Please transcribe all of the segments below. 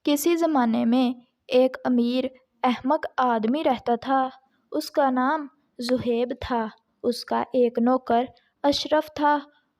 کسی زمانے میں ایک امیر احمق آدمی رہتا تھا۔ اس کا نام زہیب تھا۔ اس کا ایک نوکر اشرف تھا۔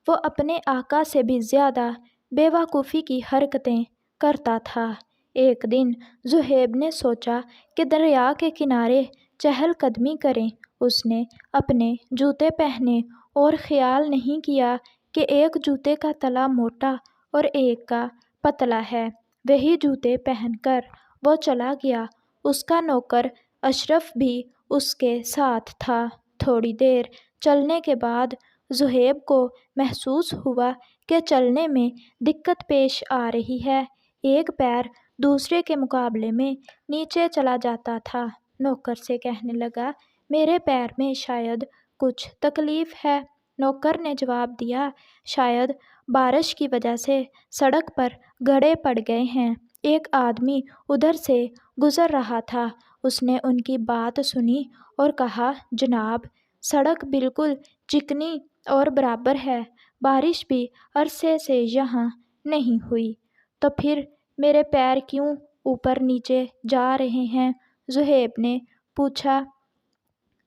وہ اپنے آقا سے بھی زیادہ بے وقوفی کی حرکتیں کرتا تھا۔ ایک دن زہیب نے سوچا کہ دریا کے کنارے چہل قدمی کریں۔ اس نے اپنے جوتے پہنے اور خیال نہیں کیا کہ ایک جوتے کا تلا موٹا اور ایک کا پتلا ہے۔ وہی جوتے پہن کر وہ چلا گیا۔ اس کا نوکر اشرف بھی اس کے ساتھ تھا۔ تھوڑی دیر چلنے کے بعد زہیب کو محسوس ہوا کہ چلنے میں دقت پیش آ رہی ہے۔ ایک پیر دوسرے کے مقابلے میں نیچے چلا جاتا تھا۔ نوکر سے کہنے لگا، میرے پیر میں شاید کچھ تکلیف ہے۔ نوکر نے جواب دیا، شاید بارش کی وجہ سے سڑک پر گڑھے پڑ گئے ہیں۔ ایک آدمی ادھر سے گزر رہا تھا۔ اس نے ان کی بات سنی اور کہا، جناب، سڑک بالکل چکنی اور برابر ہے۔ بارش بھی عرصے سے یہاں نہیں ہوئی، تو پھر میرے پیر کیوں اوپر نیچے جا رہے ہیں؟ زہیب نے پوچھا۔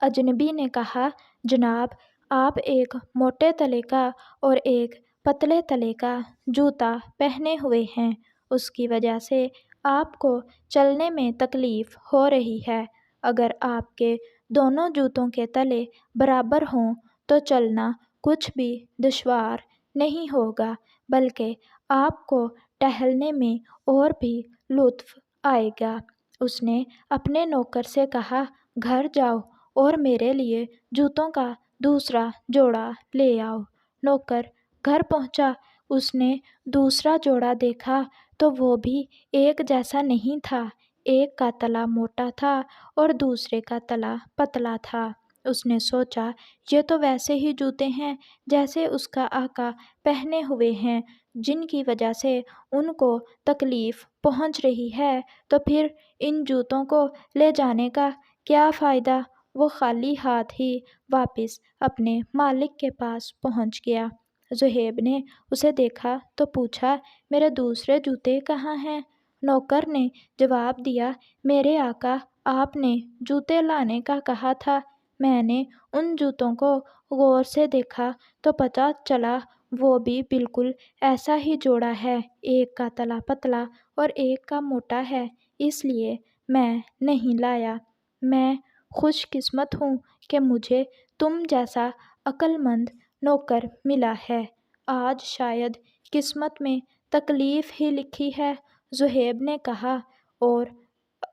اجنبی نے کہا، جناب، آپ ایک موٹے تلے کا اور ایک پتلے تلے کا جوتا پہنے ہوئے ہیں۔ اس کی وجہ سے آپ کو چلنے میں تکلیف ہو رہی ہے۔ اگر آپ کے دونوں جوتوں کے تلے برابر ہوں تو چلنا کچھ بھی دشوار نہیں ہوگا، بلکہ آپ کو ٹہلنے میں اور بھی لطف آئے گا۔ اس نے اپنے نوکر سے کہا، گھر جاؤ اور میرے لیے جوتوں کا دوسرا جوڑا لے آؤ۔ نوکر گھر پہنچا۔ اس نے دوسرا جوڑا دیکھا تو وہ بھی ایک جیسا نہیں تھا۔ ایک کا تلا موٹا تھا اور دوسرے کا تلا پتلا تھا۔ اس نے سوچا، یہ تو ویسے ہی جوتے ہیں جیسے اس کا آقا پہنے ہوئے ہیں، جن کی وجہ سے ان کو تکلیف پہنچ رہی ہے، تو پھر ان جوتوں کو لے جانے کا کیا فائدہ؟ وہ خالی ہاتھ ہی واپس اپنے مالک کے پاس پہنچ گیا۔ زہیب نے اسے دیکھا تو پوچھا، میرے دوسرے جوتے کہاں ہیں؟ نوکر نے جواب دیا، میرے آقا، آپ نے جوتے لانے کا کہا تھا۔ میں نے ان جوتوں کو غور سے دیکھا تو پتہ چلا وہ بھی بالکل ایسا ہی جوڑا ہے۔ ایک کا تلا پتلا اور ایک کا موٹا ہے، اس لیے میں نہیں لایا۔ میں خوش قسمت ہوں کہ مجھے تم جیسا عقل مند نوکر ملا ہے۔ آج شاید قسمت میں تکلیف ہی لکھی ہے، زہیب نے کہا، اور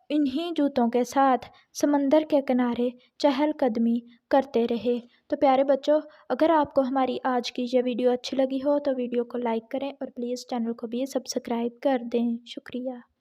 انہی جوتوں کے ساتھ سمندر کے کنارے چہل قدمی کرتے رہے۔ تو پیارے بچوں، اگر آپ کو ہماری آج کی یہ ویڈیو اچھی لگی ہو تو ویڈیو کو لائک کریں اور پلیز چینل کو بھی سبسکرائب کر دیں۔ شکریہ۔